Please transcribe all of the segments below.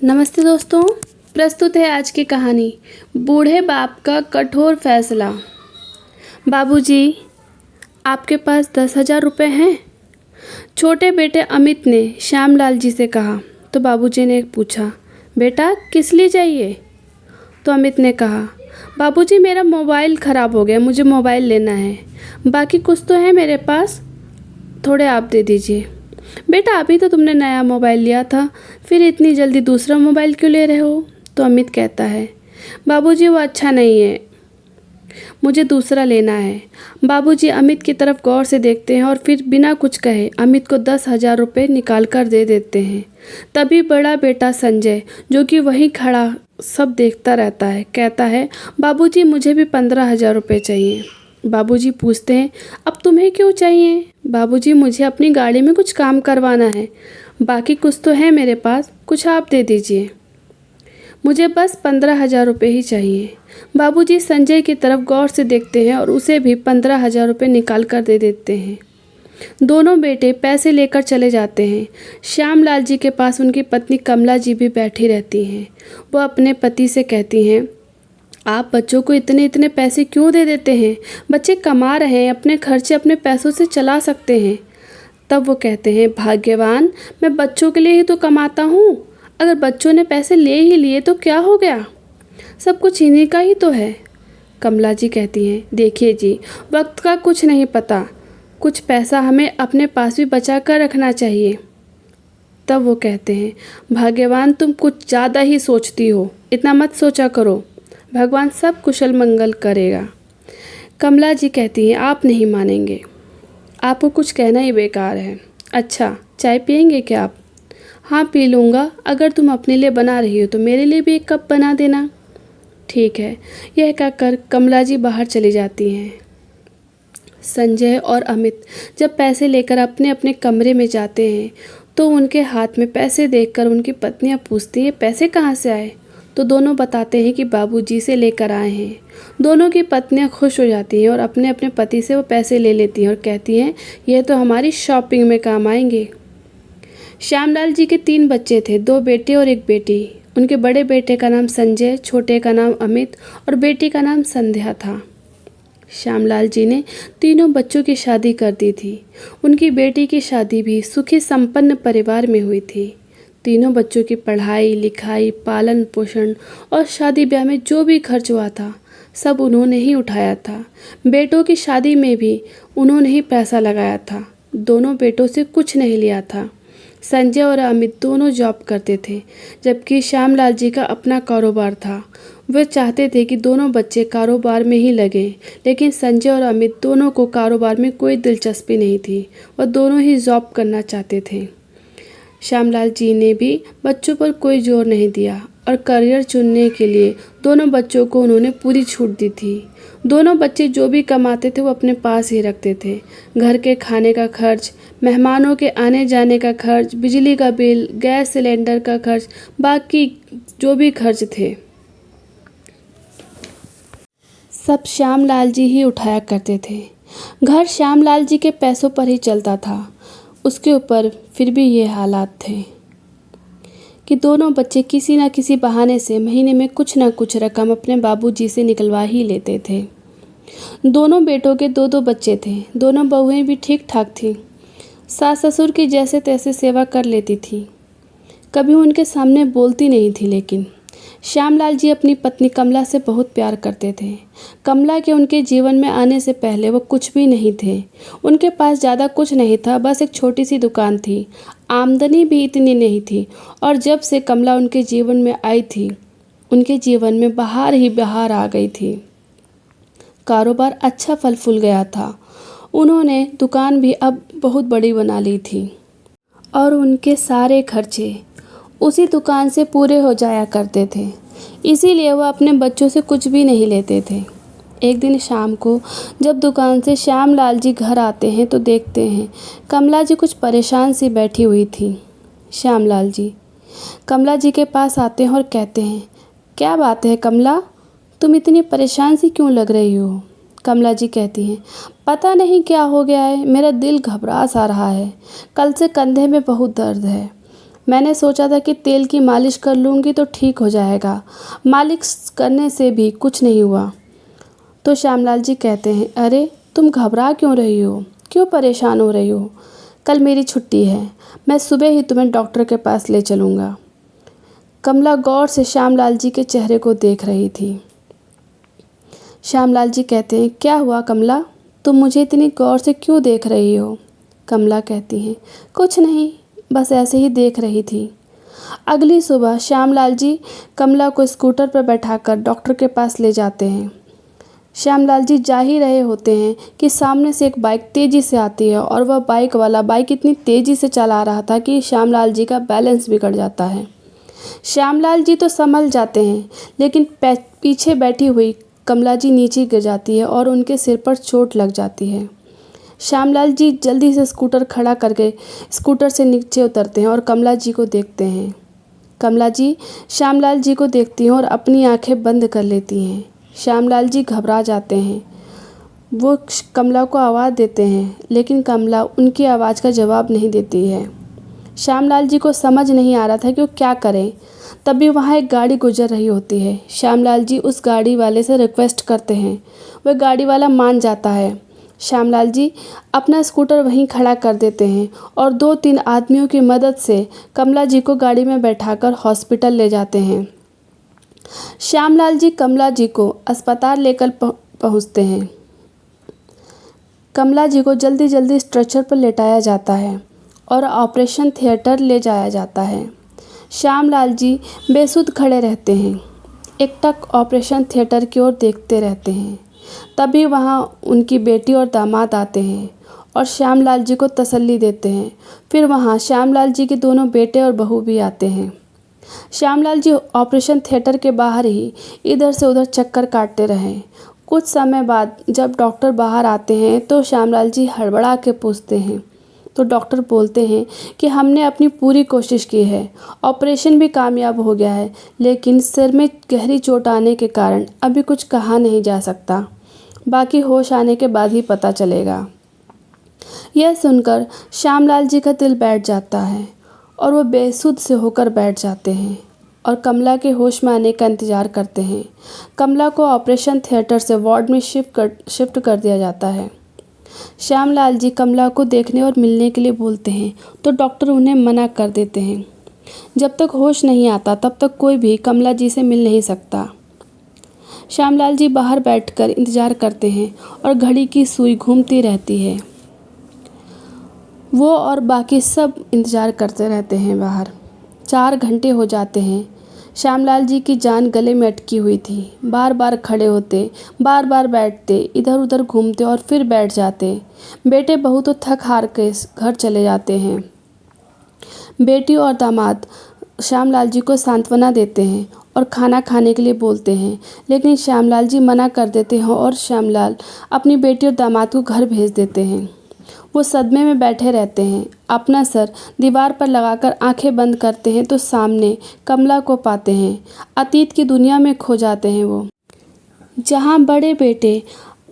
नमस्ते दोस्तों। प्रस्तुत है आज की कहानी बूढ़े बाप का कठोर फैसला। बाबूजी, आपके पास 10,000 रुपये हैं? छोटे बेटे अमित ने श्यामलाल जी से कहा। तो बाबूजी ने पूछा, बेटा किस लिए चाहिए? तो अमित ने कहा, बाबूजी मेरा मोबाइल ख़राब हो गया, मुझे मोबाइल लेना है। बाकी कुछ तो है मेरे पास, थोड़े आप दे दीजिए। बेटा अभी तो तुमने नया मोबाइल लिया था, फिर इतनी जल्दी दूसरा मोबाइल क्यों ले रहे हो? तो अमित कहता है, बाबूजी वो अच्छा नहीं है, मुझे दूसरा लेना है। बाबूजी अमित की तरफ गौर से देखते हैं और फिर बिना कुछ कहे अमित को 10,000 रुपये निकाल कर दे देते हैं। तभी बड़ा बेटा संजय, जो कि वहीं खड़ा सब देखता रहता है, कहता है, बाबूजी मुझे भी 15,000 रुपये चाहिए। बाबूजी पूछते हैं, अब तुम्हें क्यों चाहिए? बाबूजी मुझे अपनी गाड़ी में कुछ काम करवाना है, बाकी कुछ तो है मेरे पास, कुछ आप दे दीजिए। मुझे बस 15,000 रुपये ही चाहिए। बाबूजी संजय की तरफ गौर से देखते हैं और उसे भी 15,000 रुपये निकाल कर दे देते हैं। दोनों बेटे पैसे लेकर चले जाते हैं। श्यामलाल जी के पास उनकी पत्नी कमला जी भी बैठी रहती हैं। वो अपने पति से कहती हैं, आप बच्चों को इतने इतने पैसे क्यों दे देते हैं? बच्चे कमा रहे हैं, अपने खर्चे अपने पैसों से चला सकते हैं। तब वो कहते हैं, भाग्यवान, मैं बच्चों के लिए ही तो कमाता हूँ। अगर बच्चों ने पैसे ले ही लिए तो क्या हो गया, सब कुछ इन्हीं का ही तो है। कमला जी कहती हैं, देखिए जी, वक्त का कुछ नहीं पता, कुछ पैसा हमें अपने पास भी बचा कर रखना चाहिए। तब वो कहते हैं, भाग्यवान तुम कुछ ज़्यादा ही सोचती हो, इतना मत सोचा करो, भगवान सब कुशल मंगल करेगा। कमला जी कहती हैं, आप नहीं मानेंगे, आपको कुछ कहना ही बेकार है। अच्छा चाय पियेंगे क्या आप? हाँ पी लूँगा, अगर तुम अपने लिए बना रही हो तो मेरे लिए भी एक कप बना देना। ठीक है। यह कहकर कमला जी बाहर चली जाती हैं। संजय और अमित जब पैसे लेकर अपने अपने कमरे में जाते हैं तो उनके हाथ में पैसे देखकर उनकी पत्नियां पूछती हैं, पैसे कहाँ से आए? तो दोनों बताते हैं कि बाबूजी से लेकर आए हैं। दोनों की पत्नियां खुश हो जाती हैं और अपने अपने पति से वो पैसे ले लेती हैं और कहती हैं, यह तो हमारी शॉपिंग में काम आएंगे। श्यामलाल जी के 3 बच्चे थे, 2 बेटे और 1 बेटी। उनके बड़े बेटे का नाम संजय, छोटे का नाम अमित और बेटी का नाम संध्या था। श्यामलाल जी ने तीनों बच्चों की शादी कर दी थी। उनकी बेटी की शादी भी सुखी संपन्न परिवार में हुई थी। तीनों बच्चों की पढ़ाई लिखाई, पालन पोषण और शादी ब्याह में जो भी खर्च हुआ था सब उन्होंने ही उठाया था। बेटों की शादी में भी उन्होंने ही पैसा लगाया था। दोनों बेटों से कुछ नहीं लिया था। संजय और अमित दोनों जॉब करते थे, जबकि श्यामलाल जी का अपना कारोबार था। वे चाहते थे कि दोनों बच्चे कारोबार में ही लगें, लेकिन संजय और अमित दोनों को कारोबार में कोई दिलचस्पी नहीं थी। वह दोनों ही जॉब करना चाहते थे। श्यामलाल जी ने भी बच्चों पर कोई जोर नहीं दिया और करियर चुनने के लिए दोनों बच्चों को उन्होंने पूरी छूट दी थी। दोनों बच्चे जो भी कमाते थे वो अपने पास ही रखते थे। घर के खाने का खर्च, मेहमानों के आने जाने का खर्च, बिजली का बिल, गैस सिलेंडर का खर्च, बाकी जो भी खर्च थे सब श्यामलाल जी ही उठाया करते थे। घर श्यामलाल जी के पैसों पर ही चलता था। उसके ऊपर फिर भी ये हालात थे कि दोनों बच्चे किसी न किसी बहाने से महीने में कुछ न कुछ रकम अपने बाबूजी से निकलवा ही लेते थे। दोनों बेटों के 2-2 बच्चे थे। दोनों बहुएं भी ठीक ठाक थीं। सास ससुर की जैसे तैसे सेवा कर लेती थी, कभी उनके सामने बोलती नहीं थी। लेकिन श्यामलाल जी अपनी पत्नी कमला से बहुत प्यार करते थे। कमला के उनके जीवन में आने से पहले वो कुछ भी नहीं थे। उनके पास ज़्यादा कुछ नहीं था, बस एक छोटी सी दुकान थी। आमदनी भी इतनी नहीं थी। और जब से कमला उनके जीवन में आई थी, उनके जीवन में बहार ही बहार आ गई थी। कारोबार अच्छा फल फूल गया था। उन्होंने दुकान भी अब बहुत बड़ी बना ली थी और उनके सारे खर्चे उसी दुकान से पूरे हो जाया करते थे। इसीलिए वह अपने बच्चों से कुछ भी नहीं लेते थे। एक दिन शाम को जब दुकान से श्यामलाल जी घर आते हैं तो देखते हैं कमला जी कुछ परेशान सी बैठी हुई थी। श्यामलाल जी कमला जी के पास आते हैं और कहते हैं, क्या बात है कमला, तुम इतनी परेशान सी क्यों लग रही हो? कमला जी कहती हैं, पता नहीं क्या हो गया है, मेरा दिल घबरा सा रहा है। कल से कंधे में बहुत दर्द है। मैंने सोचा था कि तेल की मालिश कर लूँगी तो ठीक हो जाएगा। मालिश करने से भी कुछ नहीं हुआ। तो श्यामलाल जी कहते हैं, अरे तुम घबरा क्यों रही हो, क्यों परेशान हो रही हो? कल मेरी छुट्टी है, मैं सुबह ही तुम्हें डॉक्टर के पास ले चलूँगा। कमला गौर से श्यामलाल जी के चेहरे को देख रही थी। श्यामलाल जी कहते हैं, क्या हुआ कमला, तुम मुझे इतनी गौर से क्यों देख रही हो? कमला कहती हैं, कुछ नहीं, बस ऐसे ही देख रही थी। अगली सुबह श्यामलाल जी कमला को स्कूटर पर बैठाकर डॉक्टर के पास ले जाते हैं। श्यामलाल जी जा ही रहे होते हैं कि सामने से एक बाइक तेज़ी से आती है और वह बाइक वाला बाइक इतनी तेज़ी से चला रहा था कि श्यामलाल जी का बैलेंस बिगड़ जाता है। श्यामलाल जी तो संभल जाते हैं, लेकिन पीछे बैठी हुई कमला जी नीचे गिर जाती है और उनके सिर पर चोट लग जाती है। श्यामलाल जी जल्दी से स्कूटर खड़ा करके स्कूटर से नीचे उतरते हैं और कमला जी को देखते हैं। कमला जी श्यामलाल जी को देखती हैं और अपनी आंखें बंद कर लेती हैं। श्यामलाल जी घबरा जाते हैं। वो कमला को आवाज़ देते हैं, लेकिन कमला उनकी आवाज़ का जवाब नहीं देती है। श्यामलाल जी को समझ नहीं आ रहा था कि वो क्या करें। तभी वहाँ एक गाड़ी गुजर रही होती है। श्यामलाल जी उस गाड़ी वाले से रिक्वेस्ट करते हैं। वह गाड़ी वाला मान जाता है। श्यामलाल जी अपना स्कूटर वहीं खड़ा कर देते हैं और 2-3 आदमियों की मदद से कमला जी को गाड़ी में बैठाकर हॉस्पिटल ले जाते हैं। श्यामलाल जी कमला जी को अस्पताल लेकर पहुंचते हैं। कमला जी को जल्दी जल्दी स्ट्रेचर पर लेटाया जाता है और ऑपरेशन थिएटर ले जाया जाता है। श्यामलाल जी बेसुध खड़े रहते हैं, एकटक ऑपरेशन थिएटर की ओर देखते रहते हैं। तभी वहाँ उनकी बेटी और दामाद आते हैं और श्यामलाल जी को तसल्ली देते हैं। फिर वहाँ श्यामलाल जी के दोनों बेटे और बहू भी आते हैं। श्यामलाल जी ऑपरेशन थिएटर के बाहर ही इधर से उधर चक्कर काटते रहे। कुछ समय बाद जब डॉक्टर बाहर आते हैं तो श्यामलाल जी हड़बड़ा के पूछते हैं। तो डॉक्टर बोलते हैं कि हमने अपनी पूरी कोशिश की है, ऑपरेशन भी कामयाब हो गया है, लेकिन सिर में गहरी चोट आने के कारण अभी कुछ कहा नहीं जा सकता। बाकी होश आने के बाद ही पता चलेगा। यह सुनकर श्यामलाल जी का दिल बैठ जाता है और वो बेसुध से होकर बैठ जाते हैं और कमला के होश में आने का इंतज़ार करते हैं। कमला को ऑपरेशन थिएटर से वार्ड में शिफ्ट कर दिया जाता है। श्यामलाल जी कमला को देखने और मिलने के लिए बोलते हैं तो डॉक्टर उन्हें मना कर देते हैं। जब तक होश नहीं आता तब तक कोई भी कमला जी से मिल नहीं सकता। श्यामलाल जी बाहर बैठकर इंतज़ार करते हैं और घड़ी की सुई घूमती रहती है। वो और बाकी सब इंतज़ार करते रहते हैं बाहर। 4 घंटे हो जाते हैं। श्यामलाल जी की जान गले में अटकी हुई थी। बार बार खड़े होते, बार बार बैठते, इधर उधर घूमते और फिर बैठ जाते। बेटे बहू तो थक हार के घर चले जाते हैं। बेटी और दामाद श्यामलाल जी को सांत्वना देते हैं और खाना खाने के लिए बोलते हैं, लेकिन श्यामलाल जी मना कर देते हैं और श्यामलाल अपनी बेटी और दामाद को घर भेज देते हैं। वो सदमे में बैठे रहते हैं। अपना सर दीवार पर लगाकर आंखें बंद करते हैं तो सामने कमला को पाते हैं। अतीत की दुनिया में खो जाते हैं वो, जहाँ बड़े बेटे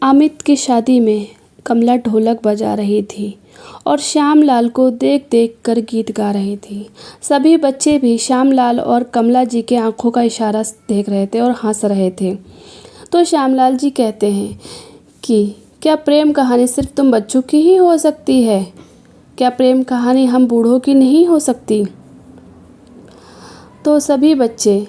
अमित की शादी में कमला ढोलक बजा रही थी और श्यामलाल को देख देख कर गीत गा रही थी। सभी बच्चे भी श्यामलाल और कमला जी के आंखों का इशारा देख रहे थे और हंस रहे थे। तो श्यामलाल जी कहते हैं कि क्या प्रेम कहानी सिर्फ तुम बच्चों की ही हो सकती है? क्या प्रेम कहानी हम बूढ़ों की नहीं हो सकती? तो सभी बच्चे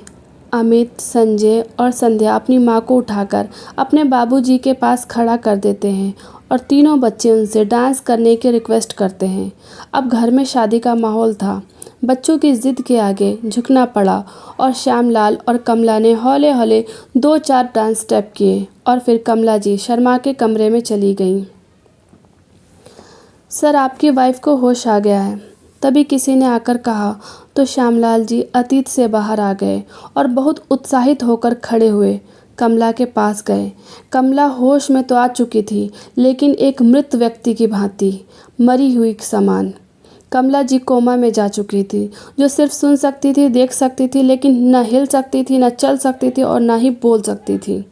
अमित, संजय और संध्या अपनी माँ को उठाकर अपने बाबूजी के पास खड़ा कर देते हैं और तीनों बच्चे उनसे डांस करने की रिक्वेस्ट करते हैं। अब घर में शादी का माहौल था। बच्चों की ज़िद के आगे झुकना पड़ा और श्यामलाल और कमला ने हौले हौले 2-4 डांस स्टेप किए और फिर कमला जी शर्मा के कमरे में चली गईं। सर, आपकी वाइफ को होश आ गया है, तभी किसी ने आकर कहा तो श्यामलाल जी अतीत से बाहर आ गए और बहुत उत्साहित होकर खड़े हुए कमला के पास गए। कमला होश में तो आ चुकी थी, लेकिन एक मृत व्यक्ति की भांति, मरी हुई समान। कमला जी कोमा में जा चुकी थी, जो सिर्फ सुन सकती थी, देख सकती थी, लेकिन न हिल सकती थी, न चल सकती थी और न ही बोल सकती थी।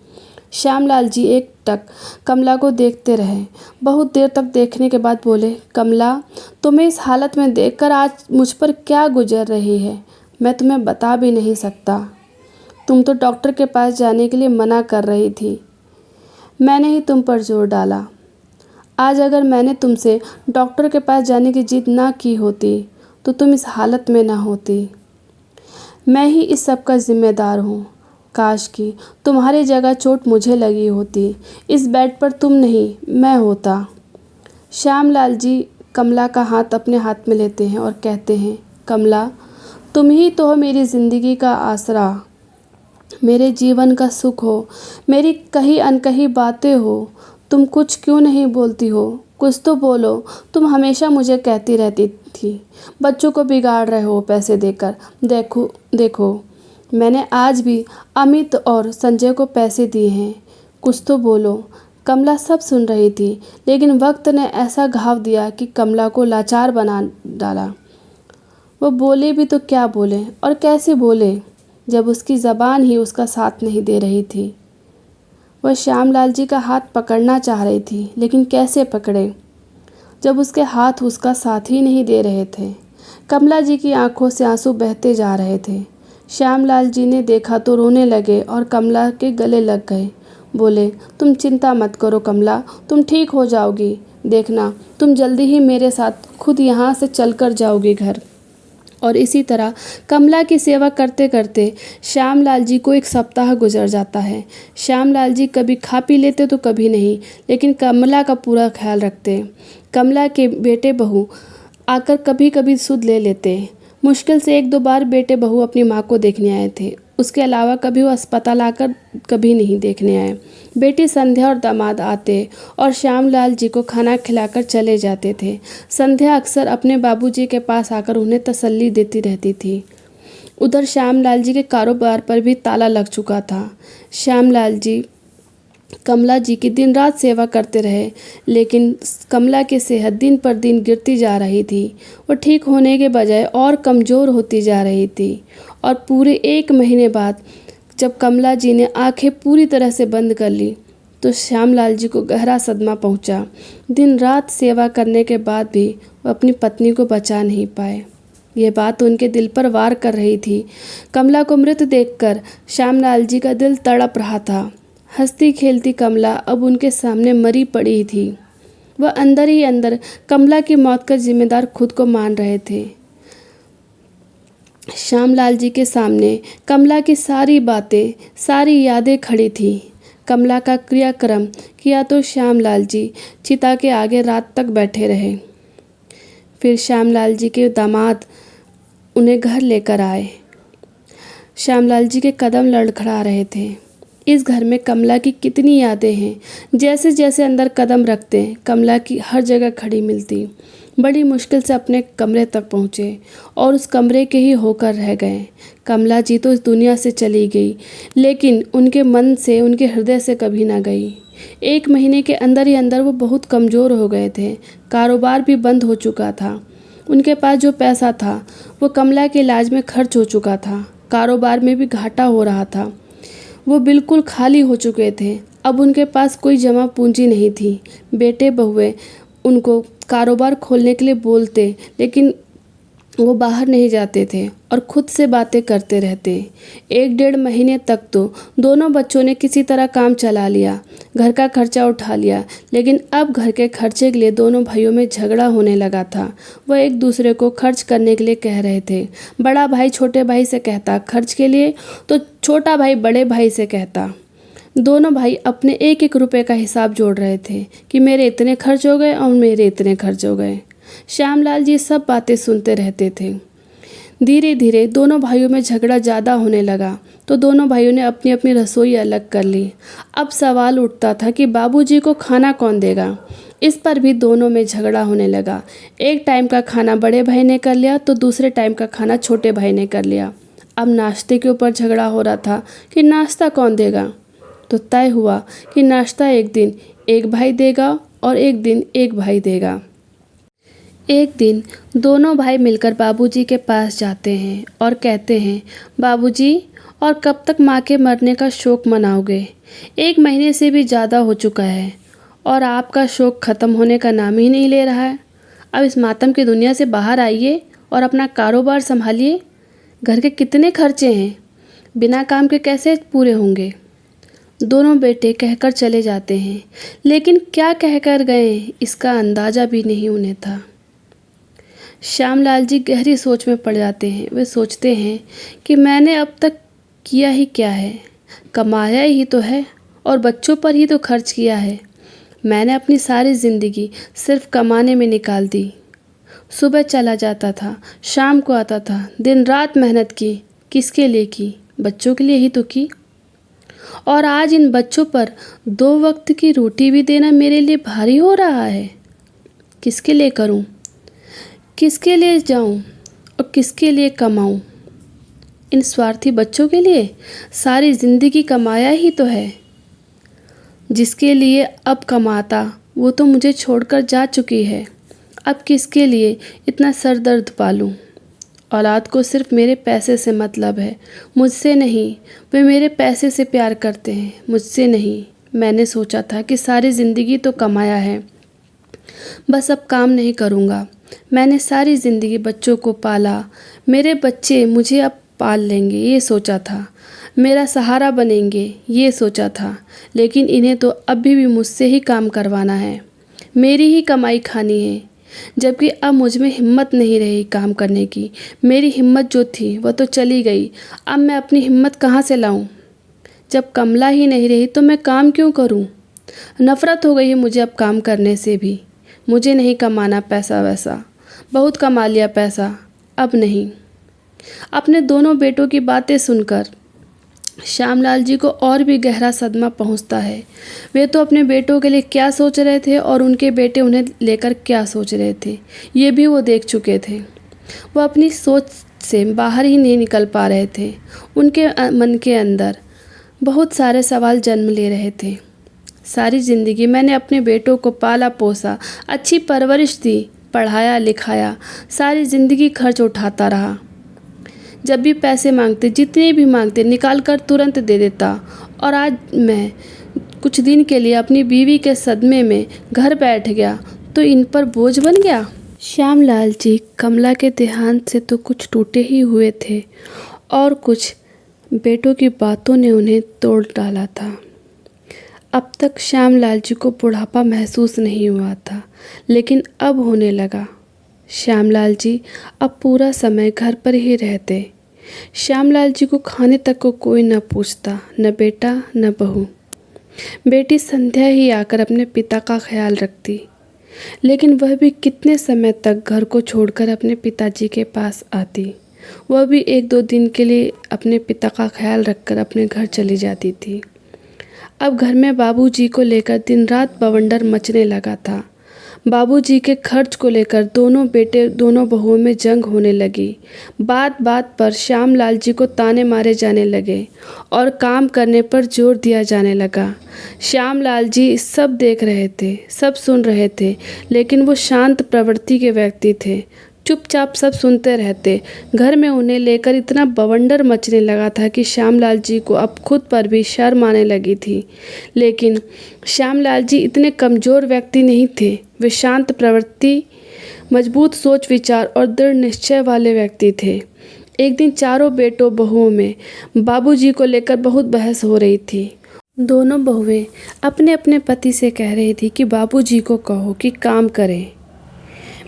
श्यामलाल जी एक टक कमला को देखते रहे। बहुत देर तक देखने के बाद बोले, कमला, तुम्हें इस हालत में देखकर आज मुझ पर क्या गुजर रही है मैं तुम्हें बता भी नहीं सकता। तुम तो डॉक्टर के पास जाने के लिए मना कर रही थी, मैंने ही तुम पर जोर डाला। आज अगर मैंने तुमसे डॉक्टर के पास जाने की जिद ना की होती तो तुम इस हालत में ना होती। मैं ही इस सब का जिम्मेदार हूँ। काश कि तुम्हारी जगह चोट मुझे लगी होती, इस बेड पर तुम नहीं मैं होता। श्यामलाल जी कमला का हाथ अपने हाथ में लेते हैं और कहते हैं, कमला, तुम ही तो हो मेरी ज़िंदगी का आसरा, मेरे जीवन का सुख हो, मेरी कही अनकही बातें हो। तुम कुछ क्यों नहीं बोलती हो? कुछ तो बोलो। तुम हमेशा मुझे कहती रहती थी, बच्चों को बिगाड़ रहे हो पैसे देकर। देखो देखो, मैंने आज भी अमित और संजय को पैसे दिए हैं। कुछ तो बोलो। कमला सब सुन रही थी, लेकिन वक्त ने ऐसा घाव दिया कि कमला को लाचार बना डाला। वो बोले भी तो क्या बोले और कैसे बोले, जब उसकी ज़बान ही उसका साथ नहीं दे रही थी। वह श्यामलाल जी का हाथ पकड़ना चाह रही थी, लेकिन कैसे पकड़े जब उसके हाथ उसका साथ ही नहीं दे रहे थे। कमला जी की आंखों से आंसू बहते जा रहे थे। श्यामलाल जी ने देखा तो रोने लगे और कमला के गले लग गए। बोले, तुम चिंता मत करो कमला, तुम ठीक हो जाओगी। देखना, तुम जल्दी ही मेरे साथ खुद यहाँ से चल कर जाओगी घर। और इसी तरह कमला की सेवा करते करते श्यामलाल जी को एक सप्ताह गुजर जाता है। श्यामलाल जी कभी खा पी लेते तो कभी नहीं, लेकिन कमला का पूरा ख्याल रखते। कमला के बेटे बहू आकर कभी कभी सुध ले लेते। मुश्किल से एक दो बार बेटे बहू अपनी माँ को देखने आए थे, उसके अलावा कभी वो अस्पताल आकर कभी नहीं देखने आए। बेटी संध्या और दामाद आते और श्यामलाल जी को खाना खिलाकर चले जाते थे। संध्या अक्सर अपने बाबूजी के पास आकर उन्हें तसल्ली देती रहती थी। उधर श्यामलाल जी के कारोबार पर भी ताला लग चुका था। श्यामलाल जी कमला जी की दिन रात सेवा करते रहे, लेकिन कमला की सेहत दिन पर दिन गिरती जा रही थी। वो ठीक होने के बजाय और कमज़ोर होती जा रही थी। और पूरे 1 महीने बाद जब कमला जी ने आंखें पूरी तरह से बंद कर ली तो श्यामलाल जी को गहरा सदमा पहुंचा। दिन रात सेवा करने के बाद भी वो अपनी पत्नी को बचा नहीं पाए। ये बात उनके दिल पर वार कर रही थी। कमला को मृत देखकर श्यामलाल जी का दिल तड़प रहा था। हंसती खेलती कमला अब उनके सामने मरी पड़ी थी। वह अंदर ही अंदर कमला की मौत का जिम्मेदार खुद को मान रहे थे। श्यामलाल जी के सामने कमला की सारी बातें, सारी यादें खड़ी थीं। कमला का क्रियाक्रम किया तो श्यामलाल जी चिता के आगे रात तक बैठे रहे। फिर श्यामलाल जी के दामाद उन्हें घर लेकर आए। श्यामलाल जी के कदम लड़खड़ा रहे थे। इस घर में कमला की कितनी यादें हैं। जैसे जैसे अंदर कदम रखते कमला की हर जगह खड़ी मिलती। बड़ी मुश्किल से अपने कमरे तक पहुँचे और उस कमरे के ही होकर रह गए। कमला जी तो इस दुनिया से चली गई, लेकिन उनके मन से, उनके हृदय से कभी ना गई। 1 महीने के अंदर ही अंदर वो बहुत कमज़ोर हो गए थे। कारोबार भी बंद हो चुका था। उनके पास जो पैसा था वो कमला के इलाज में खर्च हो चुका था। कारोबार में भी घाटा हो रहा था। वो बिल्कुल खाली हो चुके थे। अब उनके पास कोई जमा पूंजी नहीं थी। बेटे बहुए उनको कारोबार खोलने के लिए बोलते, लेकिन वो बाहर नहीं जाते थे और खुद से बातें करते रहते। 1-1.5 महीने तक तो दोनों बच्चों ने किसी तरह काम चला लिया, घर का खर्चा उठा लिया, लेकिन अब घर के खर्चे के लिए दोनों भाइयों में झगड़ा होने लगा था। वह एक दूसरे को खर्च करने के लिए कह रहे थे। बड़ा भाई छोटे भाई से कहता खर्च के लिए, तो छोटा भाई बड़े भाई से कहता। दोनों भाई अपने 1-1 रुपये का हिसाब जोड़ रहे थे कि मेरे इतने खर्च हो गए और मेरे इतने खर्च हो गए। श्यामलाल जी सब बातें सुनते रहते थे। धीरे धीरे दोनों भाइयों में झगड़ा ज़्यादा होने लगा तो दोनों भाइयों ने अपनी अपनी रसोई अलग कर ली। अब सवाल उठता था कि बाबूजी को खाना कौन देगा। इस पर भी दोनों में झगड़ा होने लगा। एक टाइम का खाना बड़े भाई ने कर लिया तो दूसरे टाइम का खाना छोटे भाई ने कर लिया। अब नाश्ते के ऊपर झगड़ा हो रहा था कि नाश्ता कौन देगा। तो तय हुआ कि नाश्ता एक दिन एक भाई देगा और एक दिन एक भाई देगा। एक दिन दोनों भाई मिलकर बाबूजी के पास जाते हैं और कहते हैं, बाबूजी, और कब तक माँ के मरने का शोक मनाओगे? 1 महीने से भी ज़्यादा हो चुका है और आपका शोक ख़त्म होने का नाम ही नहीं ले रहा है। अब इस मातम की दुनिया से बाहर आइए और अपना कारोबार संभालिए। घर के कितने खर्चे हैं, बिना काम के कैसे पूरे होंगे? दोनों बेटे कहकर चले जाते हैं, लेकिन क्या कहकर गए इसका अंदाज़ा भी नहीं उन्हें था। श्यामलाल जी गहरी सोच में पड़ जाते हैं। वे सोचते हैं कि मैंने अब तक किया ही क्या है, कमाया ही तो है और बच्चों पर ही तो खर्च किया है। मैंने अपनी सारी ज़िंदगी सिर्फ कमाने में निकाल दी। सुबह चला जाता था, शाम को आता था, दिन रात मेहनत की। किसके लिए की? बच्चों के लिए ही तो की। और आज इन बच्चों पर 2 वक्त की रोटी भी देना मेरे लिए भारी हो रहा है। किसके लिए करूं? किसके लिए जाऊं और किसके लिए कमाऊं? इन स्वार्थी बच्चों के लिए? सारी ज़िंदगी कमाया ही तो है। जिसके लिए अब कमाता वो तो मुझे छोड़कर जा चुकी है। अब किसके लिए इतना सर दर्द पालूं? औलाद को सिर्फ मेरे पैसे से मतलब है, मुझसे नहीं। वे मेरे पैसे से प्यार करते हैं, मुझसे नहीं। मैंने सोचा था कि सारी ज़िंदगी तो कमाया है, बस अब काम नहीं करूँगा। मैंने सारी ज़िंदगी बच्चों को पाला, मेरे बच्चे मुझे अब पाल लेंगे ये सोचा था, मेरा सहारा बनेंगे ये सोचा था। लेकिन इन्हें तो अभी भी मुझसे ही काम करवाना है, मेरी ही कमाई खानी है। जबकि अब मुझ में हिम्मत नहीं रही काम करने की। मेरी हिम्मत जो थी वह तो चली गई। अब मैं अपनी हिम्मत कहाँ से लाऊं? जब कमला ही नहीं रही तो मैं काम क्यों करूं? नफ़रत हो गई है मुझे अब काम करने से भी। मुझे नहीं कमाना पैसा वैसा, बहुत कमा लिया पैसा, अब नहीं। अपने दोनों बेटों की बातें सुनकर श्यामलाल जी को और भी गहरा सदमा पहुंचता है। वे तो अपने बेटों के लिए क्या सोच रहे थे और उनके बेटे उन्हें लेकर क्या सोच रहे थे, ये भी वो देख चुके थे। वो अपनी सोच से बाहर ही नहीं निकल पा रहे थे। उनके मन के अंदर बहुत सारे सवाल जन्म ले रहे थे। सारी ज़िंदगी मैंने अपने बेटों को पाला पोसा, अच्छी परवरिश दी, पढ़ाया लिखाया, सारी ज़िंदगी खर्च उठाता रहा। जब भी पैसे मांगते, जितने भी मांगते, निकाल कर तुरंत दे देता। और आज मैं कुछ दिन के लिए अपनी बीवी के सदमे में घर बैठ गया तो इन पर बोझ बन गया। श्यामलाल जी कमला के देहांत से तो कुछ टूटे ही हुए थे और कुछ बेटों की बातों ने उन्हें तोड़ डाला था। अब तक श्यामलाल जी को बुढ़ापा महसूस नहीं हुआ था, लेकिन अब होने लगा। श्यामलाल जी अब पूरा समय घर पर ही रहते। श्यामलाल जी को खाने तक को कोई न पूछता, न बेटा न बहू। बेटी संध्या ही आकर अपने पिता का ख्याल रखती, लेकिन वह भी कितने समय तक घर को छोड़कर अपने पिताजी के पास आती। वह भी 1-2 दिन के लिए अपने पिता का ख्याल रखकर अपने घर चली जाती थी। अब घर में बाबूजी को लेकर दिन रात बवंडर मचने लगा था। बाबूजी के खर्च को लेकर दोनों बेटे दोनों बहुओं में जंग होने लगी। बात बात पर श्यामलाल जी को ताने मारे जाने लगे और काम करने पर जोर दिया जाने लगा। श्यामलाल जी सब देख रहे थे, सब सुन रहे थे, लेकिन वो शांत प्रवृत्ति के व्यक्ति थे, चुपचाप सब सुनते रहते। घर में उन्हें लेकर इतना बवंडर मचने लगा था कि श्यामलाल जी को अब खुद पर भी शर्म आने लगी थी। लेकिन श्यामलाल जी इतने कमज़ोर व्यक्ति नहीं थे। वे शांत प्रवृत्ति, मजबूत सोच विचार और दृढ़ निश्चय वाले व्यक्ति थे। एक दिन चारों बेटों बहुओं में बाबूजी को लेकर बहुत बहस हो रही थी। दोनों बहुएं अपने अपने पति से कह रही थी कि बाबूजी को कहो कि काम करें।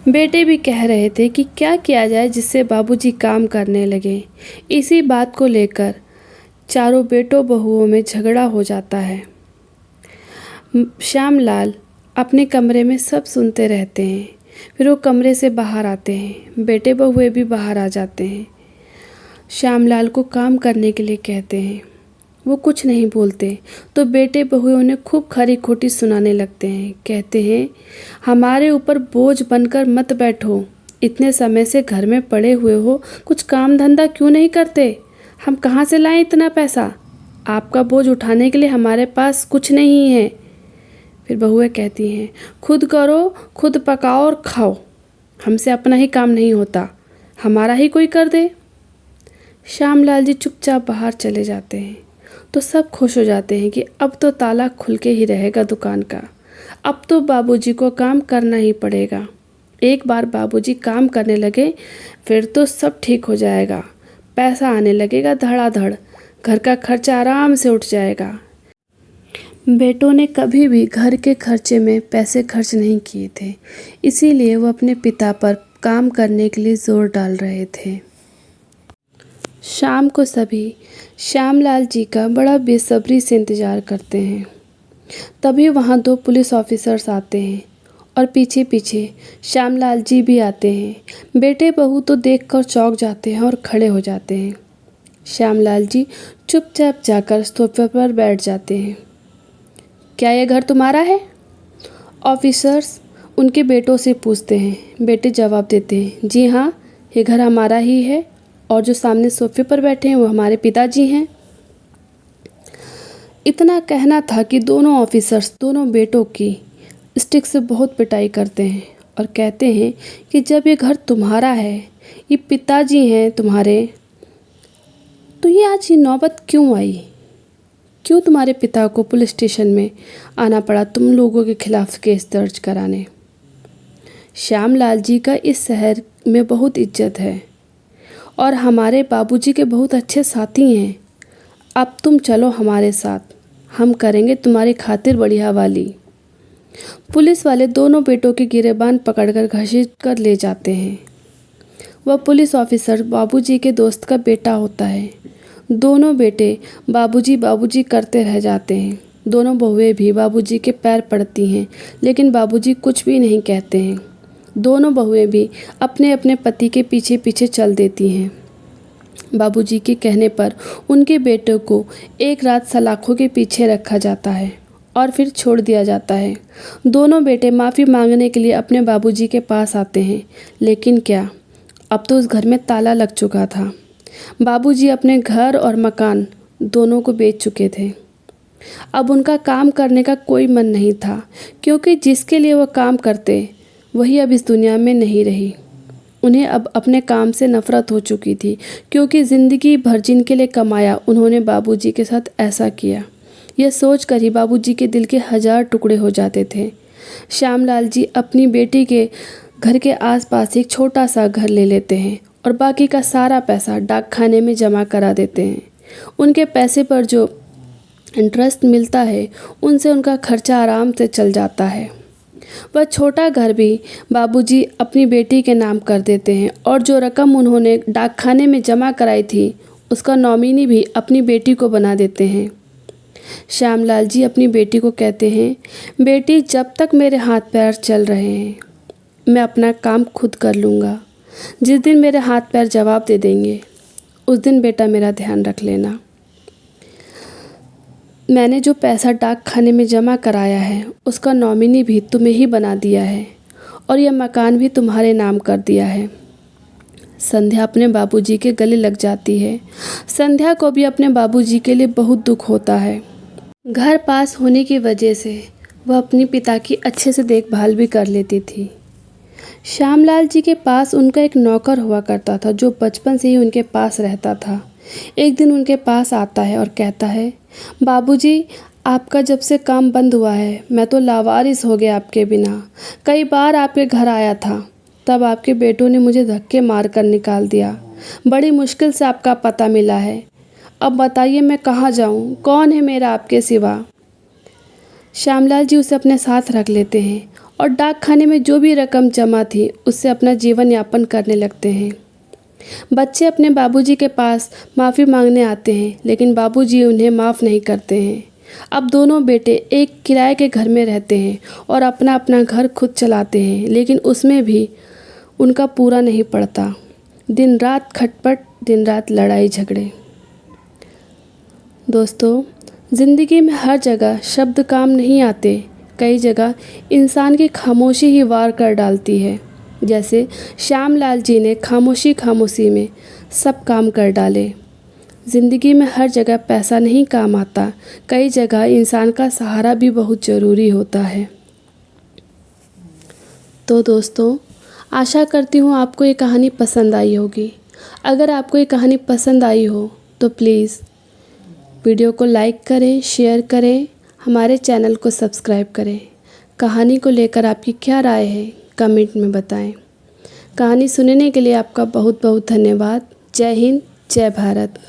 बेटे भी कह रहे थे कि क्या किया जाए जिससे बाबूजी काम करने लगे। इसी बात को लेकर चारों बेटों बहुओं में झगड़ा हो जाता है। श्यामलाल अपने कमरे में सब सुनते रहते हैं, फिर वो कमरे से बाहर आते हैं। बेटे बहुए भी बाहर आ जाते हैं, श्यामलाल को काम करने के लिए कहते हैं। वो कुछ नहीं बोलते तो बेटे बहुए उन्हें खूब खरी खोटी सुनाने लगते हैं। कहते हैं, हमारे ऊपर बोझ बनकर मत बैठो, इतने समय से घर में पड़े हुए हो, कुछ काम धंधा क्यों नहीं करते? हम कहाँ से लाएं इतना पैसा? आपका बोझ उठाने के लिए हमारे पास कुछ नहीं है। फिर बहुएं कहती हैं, खुद करो, खुद पकाओ और खाओ। हमसे अपना ही काम नहीं होता, हमारा ही कोई कर दे। श्यामलाल जी चुपचाप बाहर चले जाते हैं तो सब खुश हो जाते हैं कि अब तो ताला खुल के ही रहेगा दुकान का। अब तो बाबूजी को काम करना ही पड़ेगा। एक बार बाबूजी काम करने लगे फिर तो सब ठीक हो जाएगा, पैसा आने लगेगा धड़ाधड़, घर का खर्चा आराम से उठ जाएगा। बेटों ने कभी भी घर के खर्चे में पैसे खर्च नहीं किए थे, इसीलिए वो अपने पिता पर काम करने के लिए ज़ोर डाल रहे थे। शाम को सभी श्यामलाल जी का बड़ा बेसब्री से इंतज़ार करते हैं। तभी वहाँ 2 पुलिस ऑफिसर्स आते हैं और पीछे पीछे श्यामलाल जी भी आते हैं। बेटे बहू तो देखकर चौंक जाते हैं और खड़े हो जाते हैं। श्यामलाल जी चुपचाप जाकर सोफे पर बैठ जाते हैं। क्या ये घर तुम्हारा है? ऑफिसर्स उनके बेटों से पूछते हैं। बेटे जवाब देते हैं, जी हाँ, ये घर हमारा ही है और जो सामने सोफे पर बैठे हैं वो हमारे पिताजी हैं। इतना कहना था कि दोनों ऑफिसर्स दोनों बेटों की स्टिक से बहुत पिटाई करते हैं और कहते हैं कि जब ये घर तुम्हारा है, ये पिताजी हैं तुम्हारे, तो ये आज ये नौबत क्यों आई? क्यों तुम्हारे पिता को पुलिस स्टेशन में आना पड़ा तुम लोगों के खिलाफ केस दर्ज कराने? श्यामलाल जी का इस शहर में बहुत इज्जत है और हमारे बाबूजी के बहुत अच्छे साथी हैं। अब तुम चलो हमारे साथ, हम करेंगे तुम्हारी खातिर बढ़िया वाली। पुलिस वाले दोनों बेटों के गिरेबान पकड़कर घसीट कर ले जाते हैं। वह पुलिस ऑफिसर बाबूजी के दोस्त का बेटा होता है। दोनों बेटे बाबूजी बाबूजी करते रह जाते हैं। दोनों बहुएं भी बाबूजी के पैर पड़ती हैं, लेकिन बाबूजी कुछ भी नहीं कहते हैं। दोनों बहुएं भी अपने अपने पति के पीछे पीछे चल देती हैं। बाबूजी के कहने पर उनके बेटों को एक रात सलाखों के पीछे रखा जाता है और फिर छोड़ दिया जाता है। दोनों बेटे माफ़ी मांगने के लिए अपने बाबूजी के पास आते हैं, लेकिन क्या, अब तो उस घर में ताला लग चुका था। बाबूजी अपने घर और मकान दोनों को बेच चुके थे। अब उनका काम करने का कोई मन नहीं था, क्योंकि जिसके लिए वो काम करते वही अब इस दुनिया में नहीं रही। उन्हें अब अपने काम से नफ़रत हो चुकी थी, क्योंकि ज़िंदगी भर जिनके लिए कमाया उन्होंने बाबूजी के साथ ऐसा किया। यह सोचकर ही बाबूजी के दिल के 1000 टुकड़े हो जाते थे। श्यामलाल जी अपनी बेटी के घर के आसपास एक छोटा सा घर ले लेते हैं और बाकी का सारा पैसा डाकखाने में जमा करा देते हैं। उनके पैसे पर जो इंटरेस्ट मिलता है उनसे उनका खर्चा आराम से चल जाता है। वह छोटा घर भी बाबूजी अपनी बेटी के नाम कर देते हैं और जो रकम उन्होंने डाकखाने में जमा कराई थी उसका नॉमिनी भी अपनी बेटी को बना देते हैं। श्यामलाल जी अपनी बेटी को कहते हैं, बेटी जब तक मेरे हाथ पैर चल रहे हैं मैं अपना काम खुद कर लूँगा। जिस दिन मेरे हाथ पैर जवाब दे देंगे उस दिन बेटा मेरा ध्यान रख लेना। मैंने जो पैसा डाक खाने में जमा कराया है उसका नॉमिनी भी तुम्हें ही बना दिया है और यह मकान भी तुम्हारे नाम कर दिया है। संध्या अपने बाबूजी के गले लग जाती है। संध्या को भी अपने बाबूजी के लिए बहुत दुख होता है। घर पास होने की वजह से वह अपने पिता की अच्छे से देखभाल भी कर लेती थी। श्यामलाल जी के पास उनका एक नौकर हुआ करता था जो बचपन से ही उनके पास रहता था। एक दिन उनके पास आता है और कहता है, बाबूजी आपका जब से काम बंद हुआ है मैं तो लावारिस हो गया आपके बिना। कई बार आपके घर आया था, तब आपके बेटों ने मुझे धक्के मार कर निकाल दिया। बड़ी मुश्किल से आपका पता मिला है। अब बताइए मैं कहाँ जाऊँ, कौन है मेरा आपके सिवा? श्यामलाल जी उसे अपने साथ रख लेते हैं और डाक खाने में जो भी रकम जमा थी उससे अपना जीवन यापन करने लगते हैं। बच्चे अपने बाबूजी के पास माफ़ी मांगने आते हैं, लेकिन बाबूजी उन्हें माफ़ नहीं करते हैं। अब दोनों बेटे एक किराए के घर में रहते हैं और अपना अपना घर खुद चलाते हैं, लेकिन उसमें भी उनका पूरा नहीं पड़ता। दिन रात खटपट, दिन रात लड़ाई झगड़े। दोस्तों, ज़िंदगी में हर जगह शब्द काम नहीं आते। कई जगह इंसान की खामोशी ही वार कर डालती है। जैसे श्यामलाल जी ने खामोशी में सब काम कर डाले। ज़िंदगी में हर जगह पैसा नहीं काम आता। कई जगह इंसान का सहारा भी बहुत ज़रूरी होता है। तो दोस्तों, आशा करती हूँ आपको ये कहानी पसंद आई होगी। अगर आपको ये कहानी पसंद आई हो तो प्लीज़ वीडियो को लाइक करें, शेयर करें, हमारे चैनल को सब्सक्राइब करें। कहानी को लेकर आपकी क्या राय है कमेंट में बताएं। कहानी सुनने के लिए आपका बहुत बहुत धन्यवाद। जय हिंद, जय भारत।